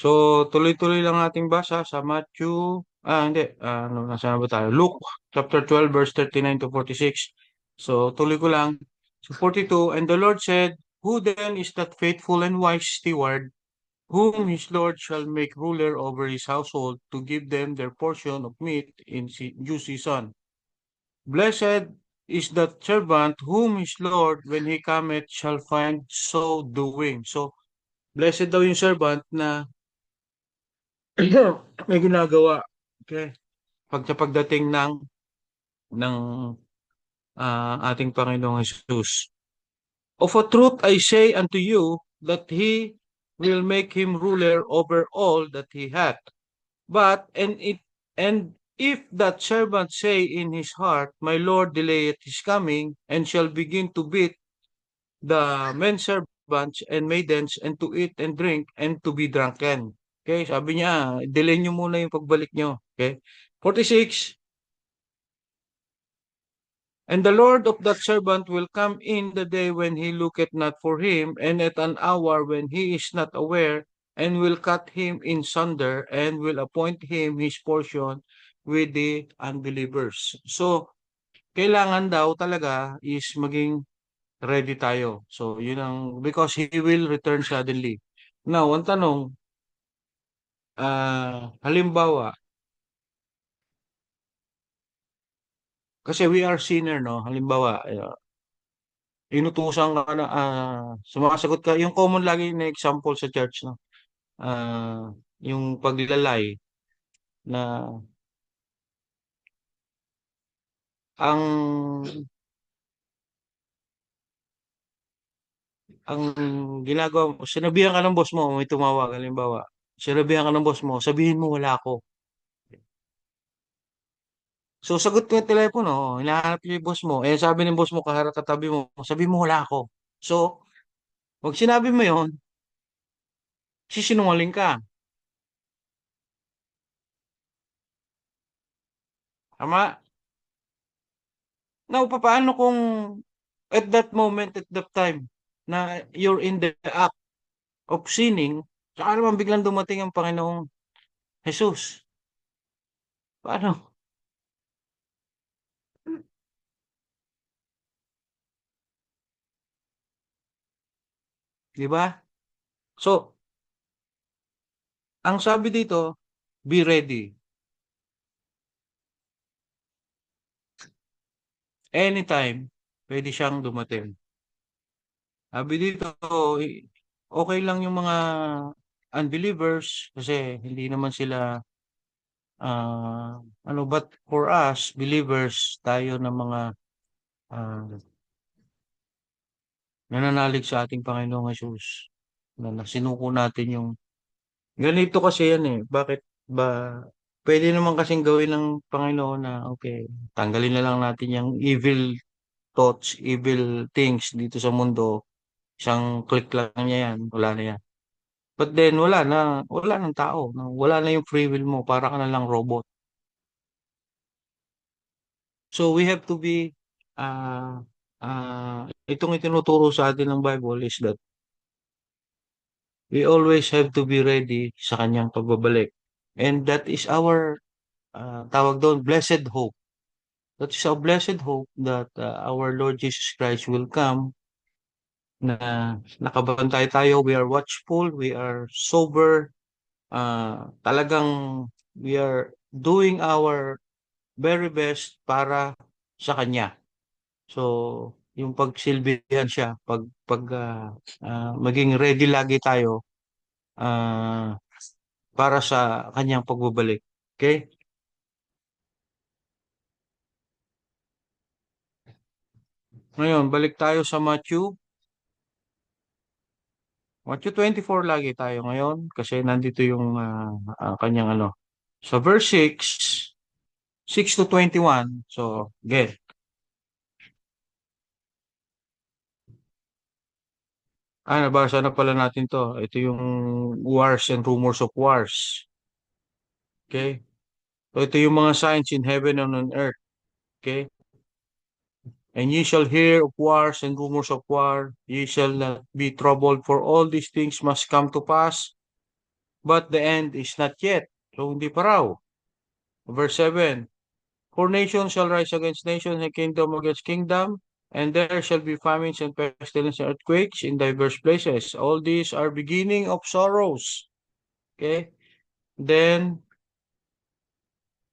So, tuloy-tuloy lang ating basa sa Matthew, hindi, nasaan na ba tayo? Luke, chapter 12, verse 39 to 46. So, tuloy ko lang. So, 42, and the Lord said, who then is that faithful and wise steward, whom his Lord shall make ruler over his household, to give them their portion of meat in due season? Blessed is that servant whom his Lord, when he cometh, shall find so doing. So, blessed daw yung servant na may ginagawa. Okay. Pagdating ng ating Panginoong Jesus. Of a truth I say unto you that he will make him ruler over all that he hath. But and if that servant say in his heart, my Lord delayeth his coming, and shall begin to beat the men servants and maidens, and to eat and drink, and to be drunken. Okay, sabi niya, delay niyo muna yung pagbalik niyo. Okay? 46, and the Lord of that servant will come in the day when he looketh not for him, and at an hour when he is not aware, and will cut him in sunder, and will appoint him his portion with the unbelievers. So, kailangan daw talaga is maging ready tayo. So, yun ang, because he will return suddenly. Now, ang tanong, halimbawa, kasi we are sinner, no? Halimbawa, inutusan ka na, sumasagot ka, yung common lagi na example sa church, no? Yung paglalay na ang ang ginagawa mo, sinabihan ka ng boss mo, may tumawag, halimbawa, sinabihan ka ng boss mo, sabihin mo wala ako. So, sagot ko yung telepono, hinahanap yung boss mo, sabi ng boss mo, kaharap katabi mo, sabi mo wala ako. So, pag sinabi mo yon, sisinungaling ka. Tama? Now, paano kung at that moment, at that time, na you're in the act of sinning, saka naman biglang dumating ang Panginoong Jesus. Paano? Di ba? So, ang sabi dito, be ready. Anytime, pwede siyang dumating. Sabi dito, okay lang yung mga unbelievers kasi hindi naman sila, but for us, believers, tayo ng mga ah, nananalig sa ating Panginoong Jesus na sinuko natin yung ganito kasi yan eh. Bakit ba pwede naman kasing gawin ng Panginoon na okay, tanggalin na lang natin yung evil thoughts, evil things dito sa mundo. Isang click lang niya yan, wala na yan. But then wala ng tao, no? Wala na yung free will mo, para ka na lang robot. So we have to be itong itinuturo sa atin ng Bible is that we always have to be ready sa kanyang pagbabalik. And that is our tawag doon, blessed hope. That is our blessed hope that our Lord Jesus Christ will come, na nakabantay tayo, we are watchful, we are sober, talagang we are doing our very best para sa Kanya. So, yung pagsilbihan siya, maging ready lagi tayo ah, para sa Kanyang pagbabalik. Okay? Ngayon, balik tayo sa Matthew 24 lagi tayo ngayon kasi nandito yung kanyang ano. So verse 6 to 21. So, get. Nabasa na pala natin to. Ito yung wars and rumors of wars. Okay? So ito yung mga signs in heaven and on earth. Okay? And ye shall hear of wars and rumors of war. Ye shall not be troubled, for all these things must come to pass. but the end is not yet. So, hindi pa raw. Verse 7, for nation shall rise against nation, and kingdom against kingdom, and there shall be famines and pestilence and earthquakes in diverse places. All these are beginning of sorrows. Okay? Then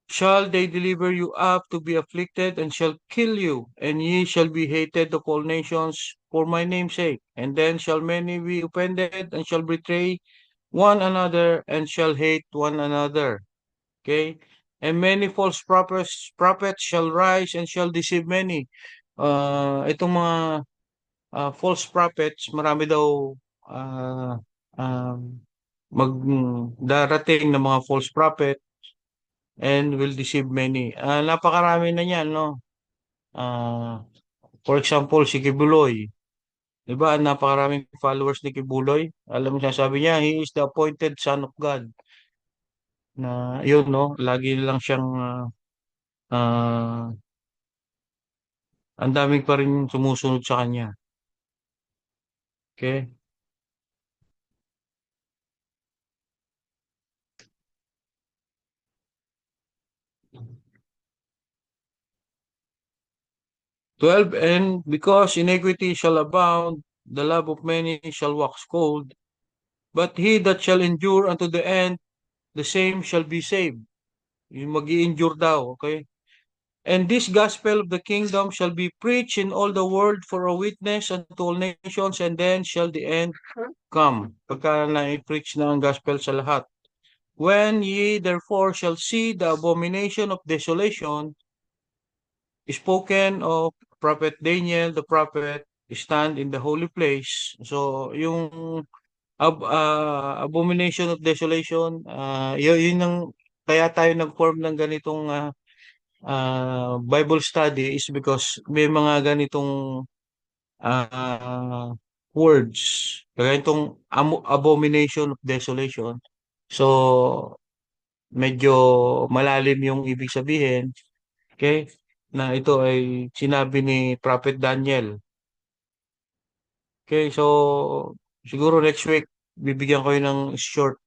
shall they deliver you up to be afflicted, and shall kill you, and ye shall be hated of all nations for my name's sake. And then shall many be offended, and shall betray one another, and shall hate one another. Okay? And many false prophets shall rise and shall deceive many. Itong mga false prophets, marami daw uh, um, darating na mga false prophet and will deceive many. Napakarami na niyan, no? Ah, for example, si Kibuloy. Di ba? Napakaraming followers ni Kibuloy. Alam mo, sabi niya, he is the appointed son of God. Na yun, no? Lagi lang siyang ah, ang daming pa rin sumusunod sa kanya. Okay? 12, and because iniquity shall abound, the love of many shall wax cold, but he that shall endure unto the end, the same shall be saved. Yung mag-i-endure daw, okay? And this gospel of the kingdom shall be preached in all the world for a witness unto all nations, and then shall the end come. Pagka na-preach na ang gospel sa lahat. When ye therefore shall see the abomination of desolation, spoken of Prophet Daniel, the prophet, stand in the holy place. So, yung abomination of desolation, yun ang kaya tayo nag-form ng ganitong Bible study is because may mga ganitong uh, words, kaya itong abomination of desolation. So, medyo malalim yung ibig sabihin, okay? Na ito ay sinabi ni Prophet Daniel. Okay, so siguro next week bibigyan ko yun ng short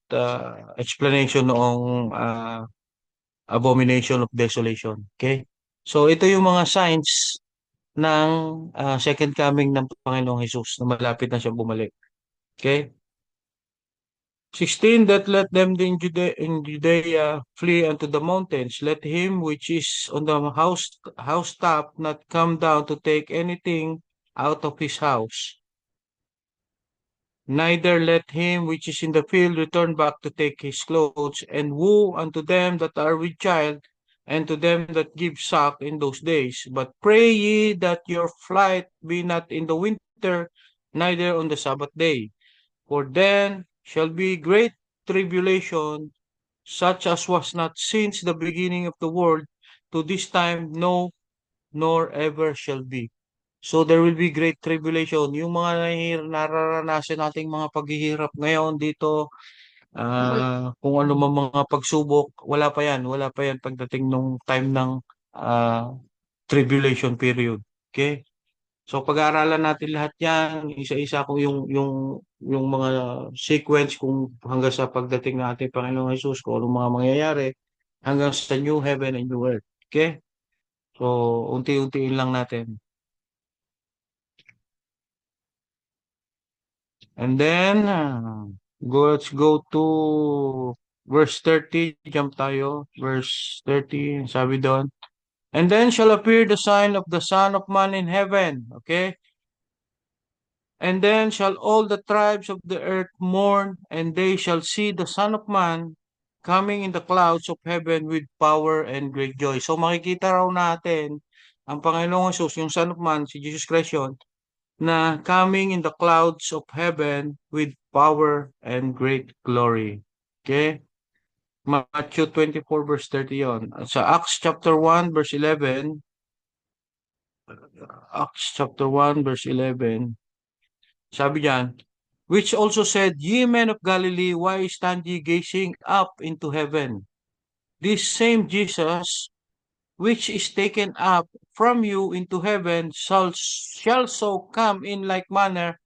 explanation noong abomination of desolation. Okay? So ito yung mga signs ng second coming ng Panginoong Hesus na malapit na siya bumalik. Okay? 16, that let them in Judea flee unto the mountains. Let him which is on the housetop not come down to take anything out of his house. Neither let him which is in the field return back to take his clothes, and woe unto them that are with child, and to them that give suck in those days. But pray ye that your flight be not in the winter, neither on the Sabbath day. For then shall be great tribulation, such as was not since the beginning of the world to this time, no, nor ever shall be. So there will be great tribulation. Yung mga nararanasan nating mga paghihirap ngayon dito, kung ano man mga pagsubok, wala pa yan. Wala pa yan pagdating nung time ng ah, tribulation period. Okay? So pag-aaralan natin lahat yan, isa-isa kung yung mga sequence kung hanggang sa pagdating ng ating Panginoong Hesus, kung ano mga mangyayari, hanggang sa new heaven and new earth. Okay? So, unti-untiin lang natin. And then, let's go to verse 30. Jump tayo. Verse 30, sabi doon. And then shall appear the sign of the Son of Man in heaven. Okay? And then shall all the tribes of the earth mourn, and they shall see the Son of Man coming in the clouds of heaven with power and great joy. So makikita raw natin ang Panginoong Jesus, yung Son of Man, si Jesus Christ yun, na coming in the clouds of heaven with power and great glory. Okay? Matthew 24 verse 30 yon. Sa Acts chapter 1 verse 11, Acts chapter 1 verse 11, sabi diyan, which also said, Ye men of Galilee, why stand ye gazing up into heaven? This same Jesus, which is taken up from you into heaven, shall so come in like manner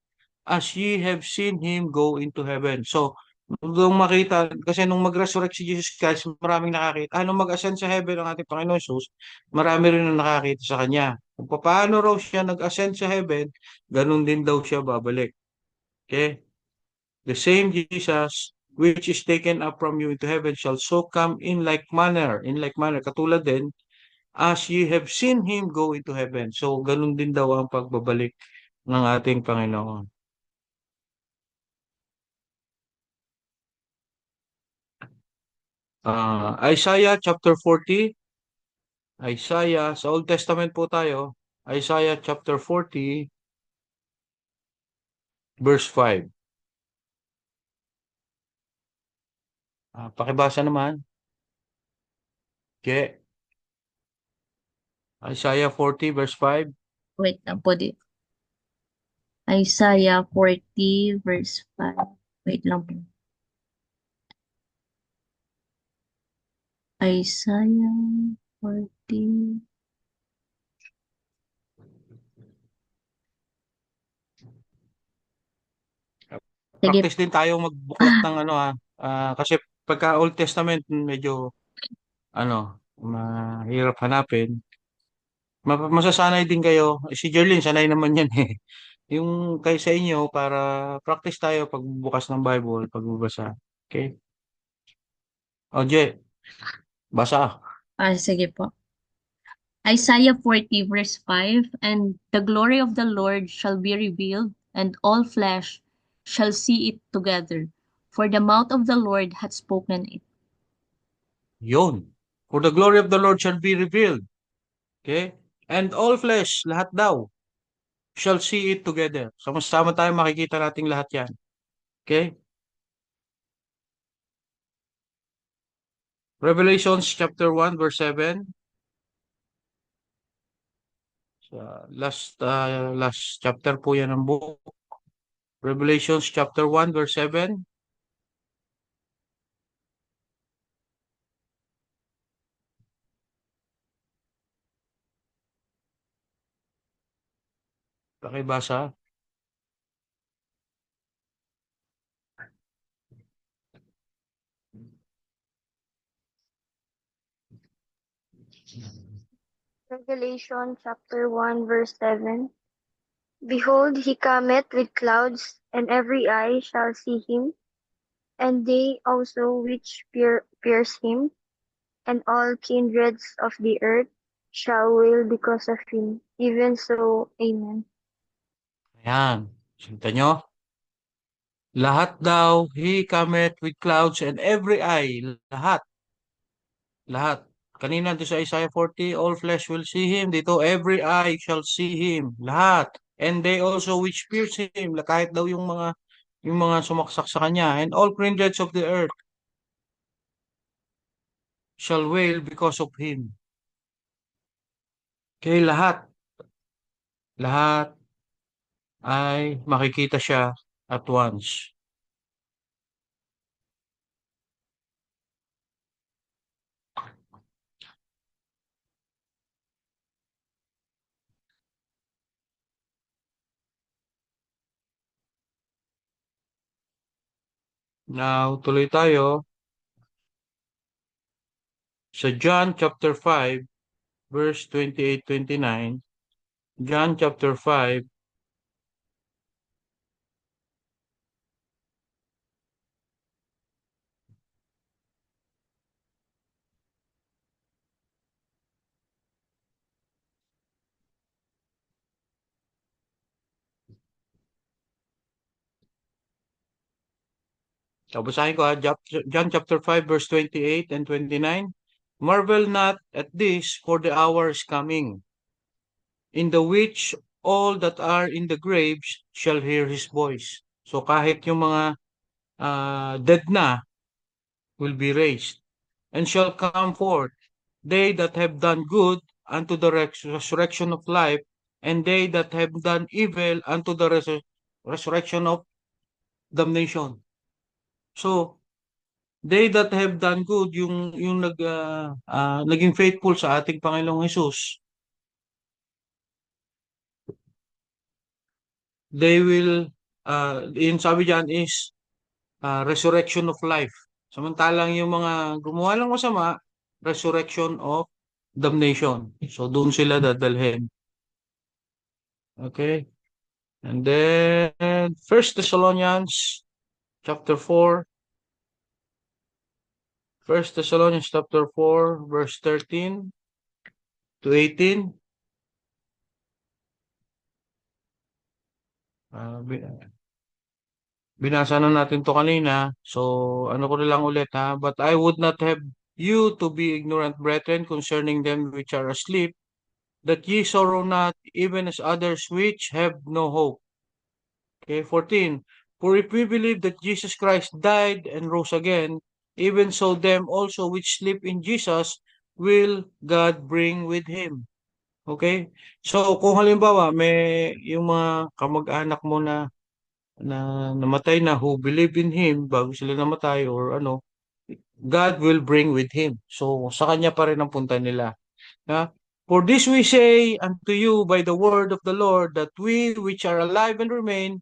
as ye have seen him go into heaven. So, Doon makita, kasi nung mag-resurrect si Jesus Christ, maraming nakakita. Nung mag-ascend sa heaven ang ating Panginoon Jesus, marami rin ang nakakita sa Kanya. Kung paano raw siya nag-ascend sa heaven, ganun din daw siya babalik. Okay? The same Jesus which is taken up from you into heaven shall so come in like manner, katulad din, as ye have seen Him go into heaven. So, ganun din daw ang pagbabalik ng ating Panginoon. Isaiah chapter 40, Isaiah, sa Old Testament po tayo, Isaiah chapter 40, verse 5. Pakibasa naman. Okay. Isaiah 40, verse 5. Wait lang po di. Isaiah 40 verse 5. Wait lang po. Isaiah 40. Sige. Practice din tayo magbuklat ng ano kasi pagka Old Testament medyo ano, mahirap hanapin. Masasanay din kayo. Si Jerlyn, sanay naman yan eh. Yung kay sa inyo para practice tayo pagbukas ng Bible, pagbabasa. Okay? Oje, basa. Sige po. Isaiah 40 verse 5, and the glory of the Lord shall be revealed, and all flesh shall see it together, for the mouth of the Lord hath spoken it. Yun. For the glory of the Lord shall be revealed. Okay? And all flesh, lahat daw, shall see it together. Sama-sama tayo makikita nating lahat yan. Okay? Revelations chapter 1 verse 7. Last chapter po yan ng book. Revelations chapter 1 verse 7. Pakibasa. Revelation chapter 1 verse 7. Behold, he cometh with clouds, and every eye shall see him, and they also which pierce him, and all kindreds of the earth shall wail because of him. Even so, Amen. Ayan. Sinta nyo? Lahat daw, he cometh with clouds and every eye, lahat, lahat. Kanina doon sa Isaiah 40, all flesh will see him. Dito, every eye shall see him. Lahat. And they also which pierce him. Kahit daw yung mga sumaksak sa kanya. And all kindreds of the earth shall wail because of him. Kaya lahat, lahat ay makikita siya at once. Now, tuloy tayo sa John chapter 5, verse 28-29. John chapter 5, basahin ko John chapter 5, verse 28 and 29. Marvel not at this, for the hour is coming, in the which all that are in the graves shall hear his voice. So kahit yung mga dead na will be raised, and shall come forth, they that have done good unto the resurrection of life, and they that have done evil unto the resurrection of damnation. So, they that have done good, yung naging faithful sa ating Panginoong Hesus, they will, yung sabi diyan is, resurrection of life. Samantalang yung mga gumawa ng masama, resurrection of damnation. So doon sila dadalhin. Okay? And then First Thessalonians chapter 4. First Thessalonians chapter 4, verse 13 to 18. Binasa na natin to kanina. So, ano ko na lang ulit ha. But I would not have you to be ignorant, brethren, concerning them which are asleep, that ye sorrow not, even as others which have no hope. Okay, 14. For if we believe that Jesus Christ died and rose again, even so them also which sleep in Jesus will God bring with Him. Okay? So, kung halimbawa, may yung mga kamag-anak mo na namatay na who believe in Him bago sila namatay or ano, God will bring with Him. So, sa Kanya pa rin ang punta nila. Ha? For this we say unto you by the word of the Lord, that we which are alive and remain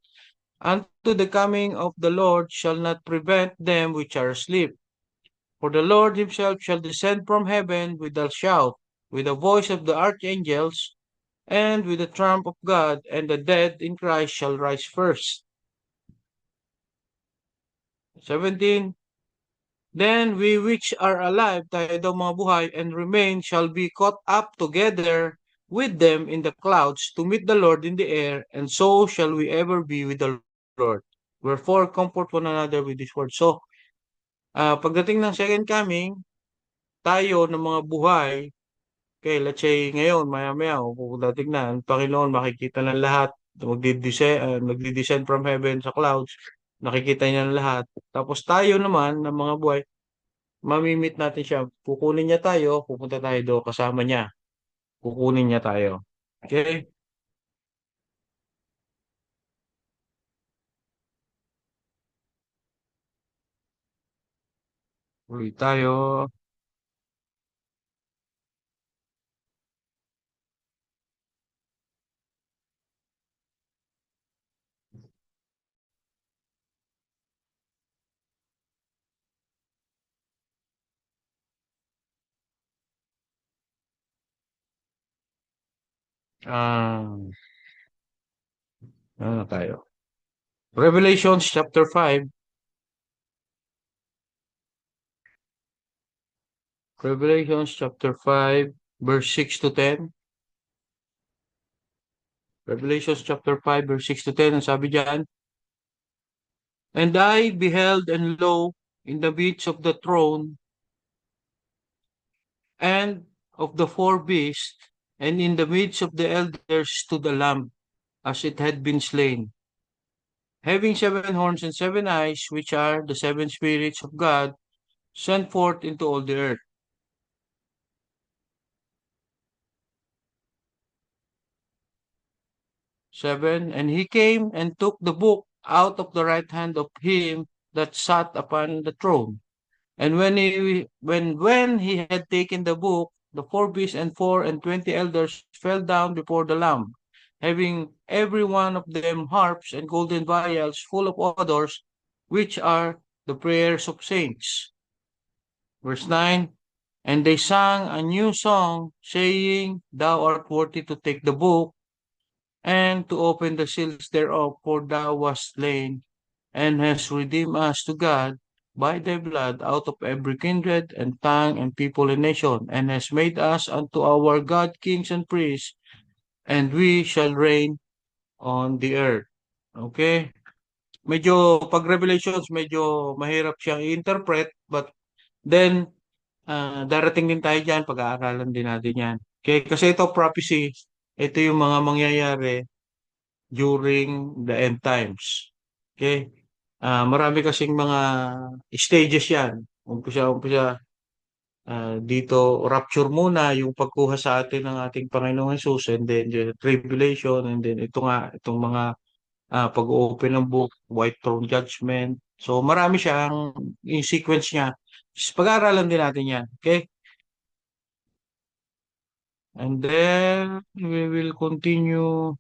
unto the coming of the Lord shall not prevent them which are asleep. For the Lord himself shall descend from heaven with a shout, with the voice of the archangels, and with the trump of God, and the dead in Christ shall rise first. 17. Then we which are alive, tayo daw mga buhay, and remain, shall be caught up together with them in the clouds to meet the Lord in the air, and so shall we ever be with the Lord. Wherefore, comfort one another with this word. So, pagdating ng second coming, tayo ng mga buhay, okay, let's say ngayon, maya-maya, kung dating na, ang Panginoon makikita ng lahat, magdi-descend from heaven sa clouds, nakikita niya ng lahat. Tapos tayo naman, ng mga buhay, mamimit natin siya, kukunin niya tayo, pupunta tayo doon, kasama niya, kukunin niya tayo. Okay? Ulit tayo. Ah, ano na tayo? Revelations chapter 5. Revelations chapter 5, verse 6 to 10. Revelations chapter 5, verse 6 to 10. Ang sabi diyan, and I beheld, and lo, in the midst of the throne and of the four beasts, and in the midst of the elders stood a lamb, as it had been slain, having 7 horns and 7 eyes, which are the 7 spirits of God, sent forth into all the earth. 7. And he came and took the book out of the right hand of him that sat upon the throne. And when he had taken the book, the four beasts and 24 elders fell down before the Lamb, having every one of them harps and golden vials full of odors, which are the prayers of saints. Verse 9. And they sang a new song, saying, Thou art worthy to take the book and to open the seals thereof, for thou wast slain, and hast redeemed us to God by thy blood out of every kindred and tongue and people and nation, and hast made us unto our God kings and priests, and we shall reign on the earth. Okay? Medyo, pag Revelations, medyo mahirap siyang i-interpret, but then, darating din tayo dyan, pag-aaralan din natin yan. Okay? Kasi ito, prophecy, ito yung mga mangyayari during the end times. Okay? Marami kasing mga stages yan. Umpisa, dito, rapture muna, yung pagkuha sa atin ng ating Panginoong Jesus, and then the tribulation, and then ito nga, itong mga pag-open ng book, white throne judgment. So, marami siyang, yung sequence niya. Pag-aaralan din natin yan. Okay? And then, we will continue.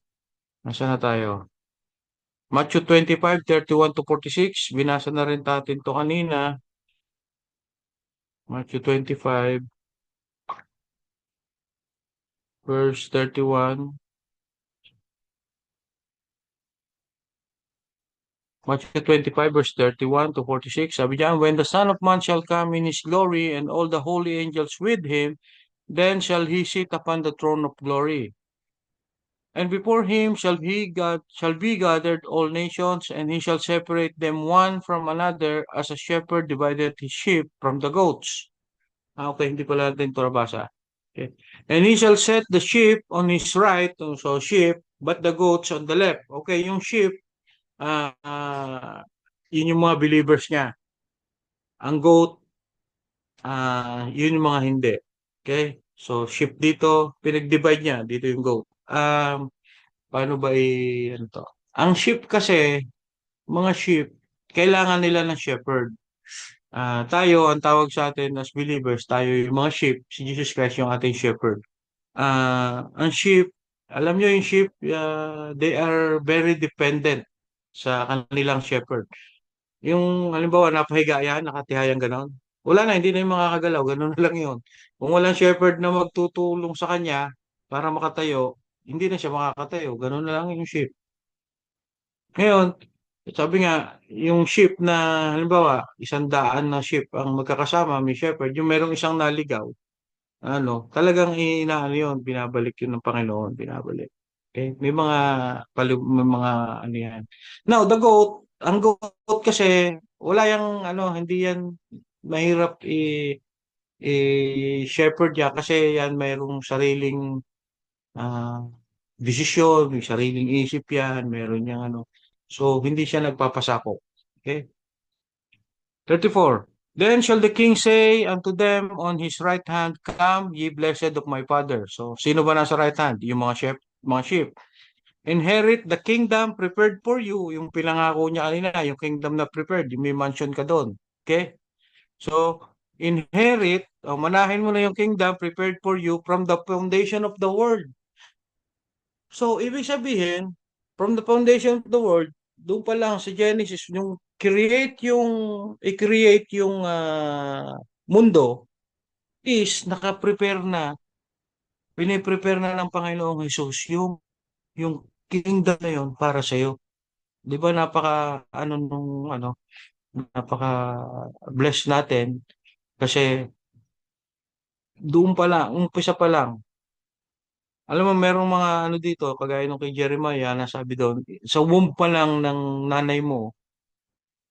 Nasaan na tayo? Matthew 25:31 to 46. Binasa na rin natin to kanina. Matthew 25, verse 31. Matthew 25, verse 31 to 46. Sabi niya, when the Son of Man shall come in his glory, and all the holy angels with him, then shall he sit upon the throne of glory. And before him shall be gathered all nations, and he shall separate them one from another, as a shepherd divided his sheep from the goats. Okay, hindi pala natin ito nabasa. Okay. And he shall set the sheep on his right, so sheep, but the goats on the left. Okay, yung sheep, yun yung mga believers niya. Ang goat, yun yung mga hindi. Okay? So, sheep dito, pinag-divide niya. Dito yung goat. Paano ba ano to? Ang sheep kasi, mga sheep, kailangan nila ng shepherd. Tayo, ang tawag sa atin as believers, tayo yung mga sheep, si Jesus Christ yung ating shepherd. Ang sheep, alam nyo yung sheep, they are very dependent sa kanilang shepherd. Yung, halimbawa, napahiga yan, nakatihayang ganon. Wala na, hindi na yung makakagalaw, ganon na lang yun. Kung walang shepherd na magtutulong sa kanya para makatayo, hindi na siya makakatayo. Ganon na lang yung sheep. Ngayon, sabi nga, yung sheep na, halimbawa, 100 na sheep ang magkakasama, may shepherd, yung merong isang naligaw, talagang inaano yun, binabalik yun ng Panginoon, binabalik. Okay? May mga ano yan. Now, the goat, ang goat kasi, wala yung, hindi yan mahirap i-shepherd yan kasi yan mayroong sariling ah, desisyon, may sariling isip yan, meron yang So, hindi siya nagpapasako. Okay? 34. Then shall the king say unto them on his right hand, come, ye blessed of my father. So, sino ba nasa right hand? Yung mga sheep. Inherit the kingdom prepared for you. Yung pinangako niya kanina, yung kingdom na prepared, yung may mansion ka doon. Okay? So, inherit, manahin mo na yung kingdom prepared for you from the foundation of the world. So, ibig sabihin, from the foundation of the world, doon pa lang sa Genesis, i-create yung mundo is naka-prepare na, piniprepare na ng Panginoong Jesus yung kingdom na yun para sa iyo. 'Di ba napaka bless natin kasi doon pa lang, umpisa pa lang. Alam mo, merong mga dito, kagaya nung kay Jeremiah, nasabi doon, sa womb pa lang ng nanay mo,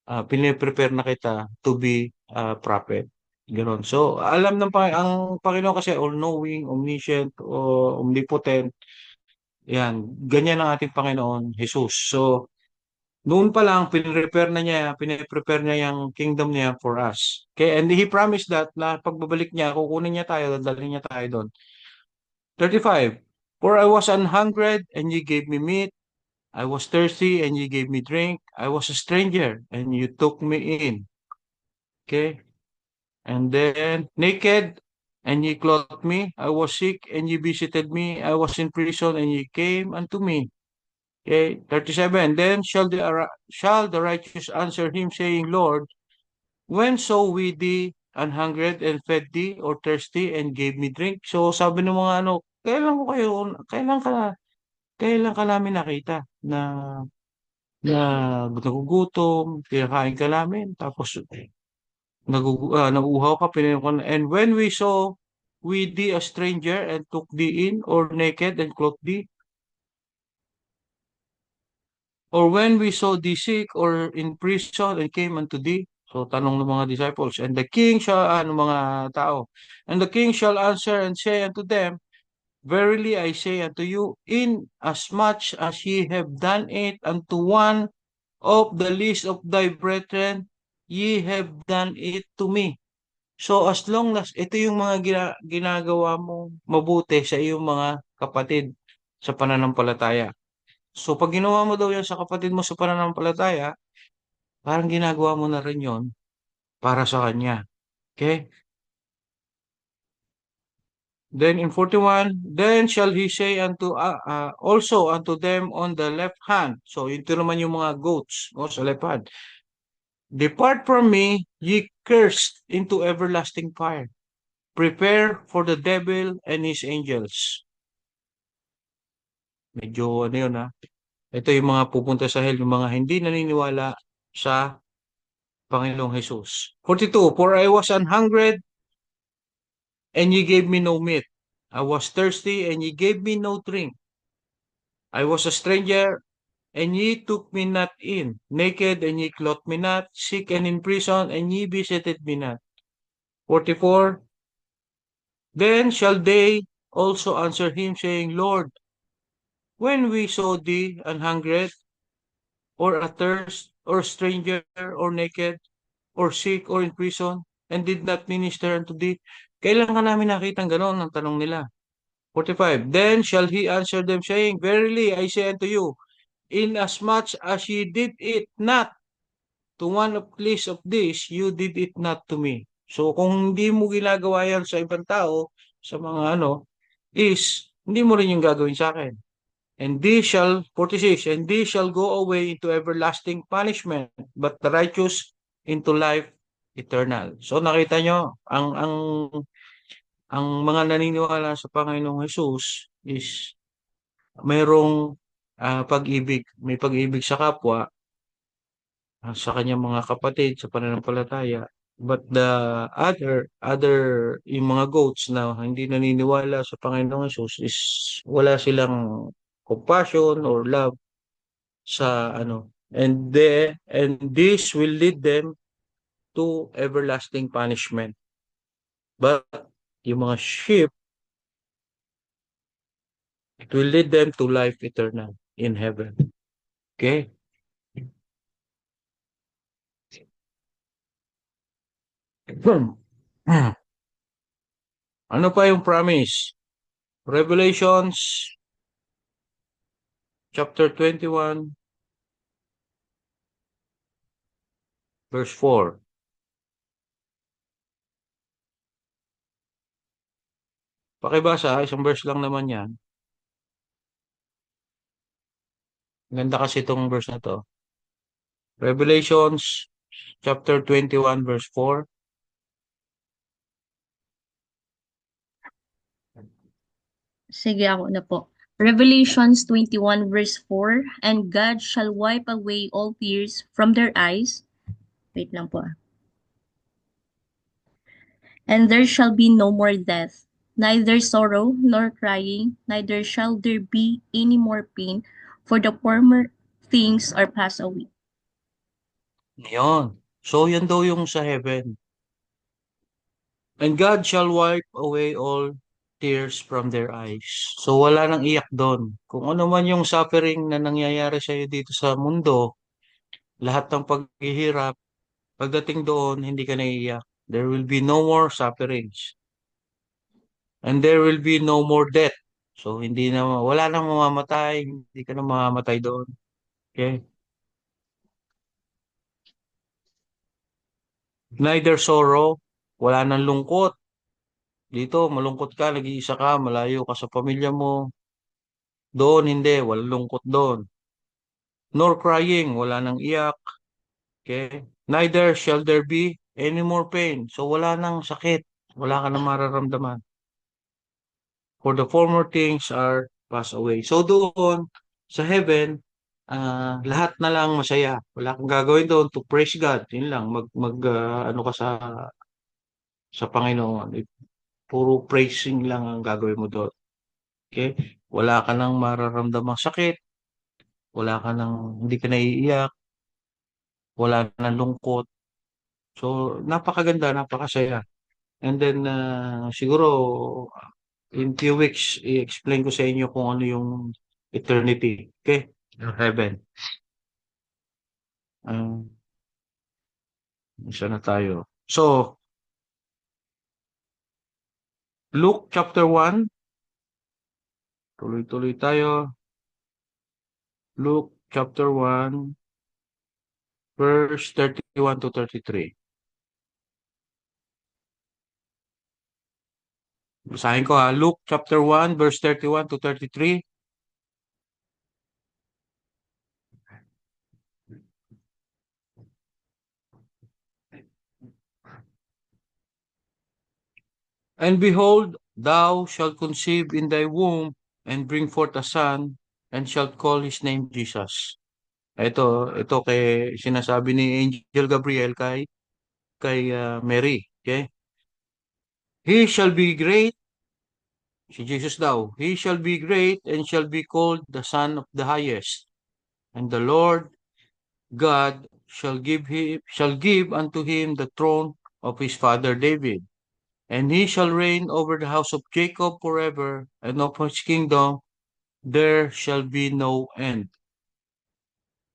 piniprepare na kita to be a prophet. Ganon. So, ang Panginoon kasi all-knowing, omniscient, o omnipotent. Yan. Ganyan ang ating Panginoon, Jesus. So, noon pa lang, piniprepare niya yung kingdom niya for us. Okay? And He promised that na pagbabalik niya, kukunin niya tayo, dadalhin niya tayo doon. 35. For I was an hungered, and ye gave me meat. I was thirsty, and ye gave me drink. I was a stranger, and you took me in. Okay? And then naked, and ye clothed me. I was sick, and ye visited me. I was in prison, and ye came unto me. Okay, 37. Then shall the righteous answer him, saying, Lord, when saw we thee an hungered and fed thee, or thirsty and gave me drink? So sabi ng mga kailan ka namin nakita na nagugutom, pinakain ka namin, tapos naguuhaw ka, and when we saw we thee a stranger and took thee in, or naked and clothed thee, or when we saw thee sick or in prison and came unto thee. So tanong ng mga disciples, and the king shall, mga tao, and the king shall answer and say unto them, verily I say unto you, in as much as ye have done it unto one of the least of thy brethren, ye have done it to me. So as long as ito yung mga ginagawa mong mabuti sa iyong mga kapatid sa pananampalataya. So pag ginawa mo daw yan sa kapatid mo sa pananampalataya, parang ginagawa mo na rin yon para sa kanya. Okay? Then in 41, then shall he say also unto them on the left hand. So ito naman yung mga goats o sa left hand. Depart from me, ye cursed, into everlasting fire. Prepare for the devil and his angels. Medyo ano yun ha. Ito yung mga pupunta sa hell, yung mga hindi naniniwala sa Panginoong Jesus. 42, for I was an hungered, and ye gave me no meat. I was thirsty, and ye gave me no drink. I was a stranger, and ye took me not in. Naked, and ye clothed me not. Sick and in prison, and ye visited me not. 44, then shall they also answer him, saying, Lord, when we saw thee an hungered, or athirst, or stranger, or naked, or sick, or in prison, and did not minister unto thee. Kailan ka namin nakitang gano'n? Ang tanong nila. 45. Then shall he answer them, saying, Verily I say unto you, inasmuch as ye did it not to one of least of this, you did it not to me. So kung hindi mo ginagawa yan sa ibang tao, sa mga hindi mo rin yung gagawin sa akin. And these shall, 46, and these shall go away into everlasting punishment, but the righteous into life eternal. So nakita nyo, ang mga naniniwala sa Panginoong Jesus is mayroong pag-ibig, may pag-ibig sa kapwa, sa kanyang mga kapatid sa pananampalataya. But the other, yung mga goats na hindi naniniwala sa Panginoong Jesus is wala silang compassion or love sa and this will lead them to everlasting punishment. But yung mga sheep, it will lead them to life eternal in heaven. Okay? Ano pa yung promise? Revelations chapter 21 verse 4. Pakibasa, isang verse lang naman yan. Ganda kasi itong verse na to. Revelations chapter 21 verse 4. Sige, ako na po. Revelations 21 verse 4, and God shall wipe away all tears from their eyes. Wait lang po. And there shall be no more death, neither sorrow nor crying, neither shall there be any more pain, for the former things are passed away. Yun. So, yan daw yung sa heaven. And God shall wipe away all tears from their eyes. So, wala nang iyak doon. Kung ano man yung suffering na nangyayari sa iyo dito sa mundo, lahat ng paghihirap, pagdating doon, hindi ka naiiyak. There will be no more sufferings. And there will be no more death. So, wala nang mamamatay, hindi ka na mamamatay doon. Okay? Neither sorrow, wala nang lungkot. Dito, malungkot ka, nag-iisa ka, malayo ka sa pamilya mo. Doon, hindi, walang lungkot doon. Nor crying, wala nang iyak. Okay? Neither shall there be any more pain. So, wala nang sakit. Wala ka nang mararamdaman. For the former things are passed away. So, doon, sa heaven, lahat na lang masaya. Wala kang gagawin doon to praise God. Yun lang, ano ka sa Panginoon. Puro praising lang ang gagawin mo doon. Okay? Wala ka nang mararamdamang sakit, hindi ka naiiyak, wala nang lungkot. So, napakaganda, napakasaya. And then, siguro, in few weeks, i-explain ko sa inyo kung ano yung eternity. Okay? Or heaven. Isa na tayo. So, Luke chapter 1. Tuloy-tuloy tayo. Luke chapter 1, verse 31 to 33. Basahin ko ha. Luke chapter 1, verse 31 to 33. And behold, thou shalt conceive in thy womb, and bring forth a son, and shalt call his name Jesus. Ito kay sinasabi ni Angel Gabriel kay Mary. Okay? He shall be great, si Jesus daw. He shall be great and shall be called the Son of the Highest. And the Lord God shall give unto him the throne of his father David. And he shall reign over the house of Jacob forever, and of his kingdom there shall be no end.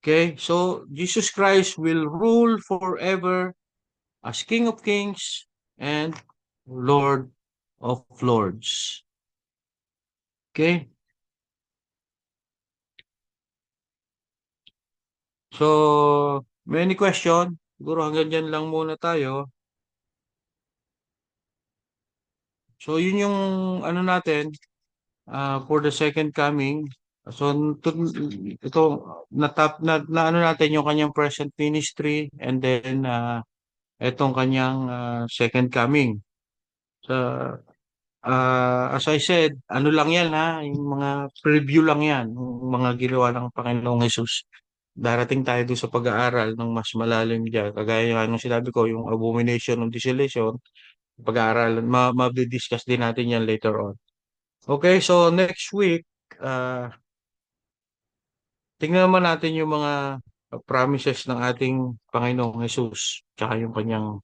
Okay, so Jesus Christ will rule forever as King of Kings and Lord of Lords. Okay, so many question. Siguro hanggang dyan lang muna tayo. So yun yung ano natin for the second coming. So ito natap na ano natin yung kanyang present ministry and then itong kanyang second coming. So as I said, ano lang yan ha, yung mga preview lang yan, yung mga ginawa ng Panginoong Hesus. Darating tayo doon sa pag-aaral ng mas malalim dyan. Kagaya ng sinabi ko, yung abomination of desolation, pag-aaral, ma-discuss din natin yan later on. Okay, so next week, tingnan naman natin yung mga promises ng ating Panginoong Hesus, tsaka yung kanyang,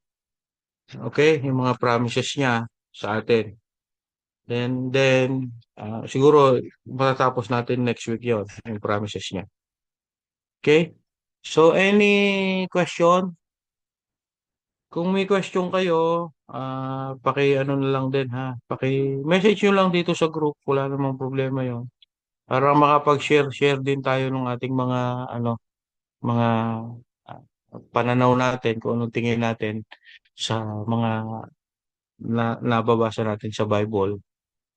okay, yung mga promises niya sa atin. Then siguro matatapos natin next week yon yung promises niya. Okay? So, any question? Kung may question kayo, paki-ano na lang din ha. Paki-message nyo lang dito sa group. Wala namang problema yon. Para makapag-share din tayo ng ating mga ah, pananaw natin, kung anong tingin natin sa mga nababasa natin sa Bible.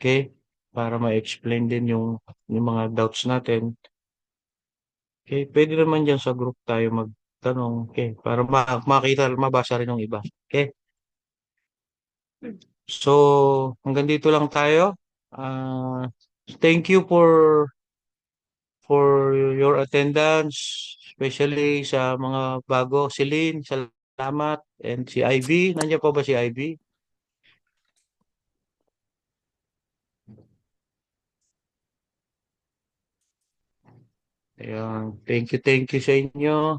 Okay? Para ma-explain din yung mga doubts natin. Okay? Pwede naman dyan sa group tayo magtanong. Okay? Para makita, mabasa rin ng iba. Okay? So, hanggang dito lang tayo. Uh, Thank you for your attendance, especially sa mga bago. Si Lynn, salamat. And si Ivy, nandiyan pa ba si Ivy? Ayan. Thank you sa inyo.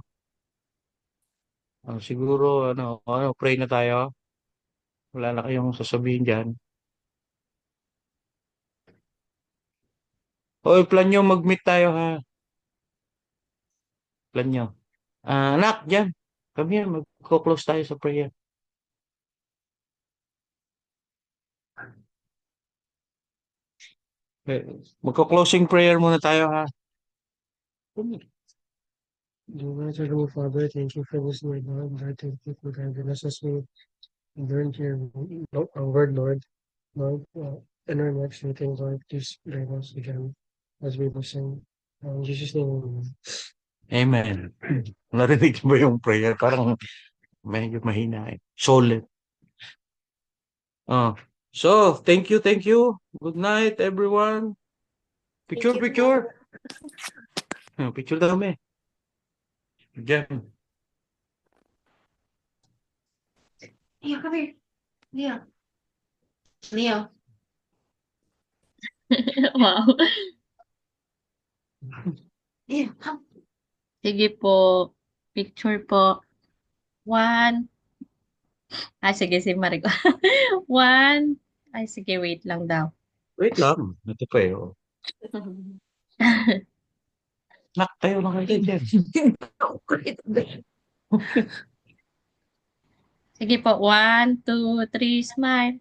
Siguro, pray na tayo. Wala na kayong sasabihin dyan. O, plan nyo, mag-meet tayo ha. Plan nyo. Anak, dyan. Come here, mag-close tayo sa prayer. Magko-closing prayer muna tayo ha. Dear Heavenly Father, thank you for this word, Lord. Lord, thank you for guiding us as we learn here our word, Lord. Lord, in our next meeting, Lord, please guide us again as we listen. In Jesus' name, Amen. Narinig mo yung prayer? Parang medyo mahina eh. Solid. So, thank you. Good night, everyone. Picture. Picture daw me. Diyan. Leo, come here. Leo. Wow. Leo, come. Sige po. Picture po. One. Sige, si Marico. One. Sige, wait lang daw. Wait lang. Ito pa eh. Oh. Nak, tayo na kayo dyan. Sige po. 1, 2, 3, smile.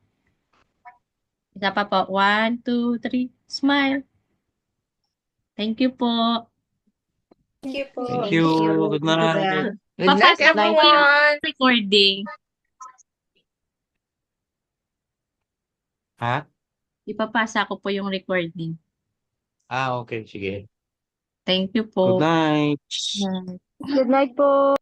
Isa pa po. 1, 2, 3, smile. Thank you po. Thank you po. Thank you. Good night. Good night, everyone. Recording. Ha? Ipapasa ko po yung recording. Ah, okay. Sige. Thank you Good po. night. Bye. Good night po.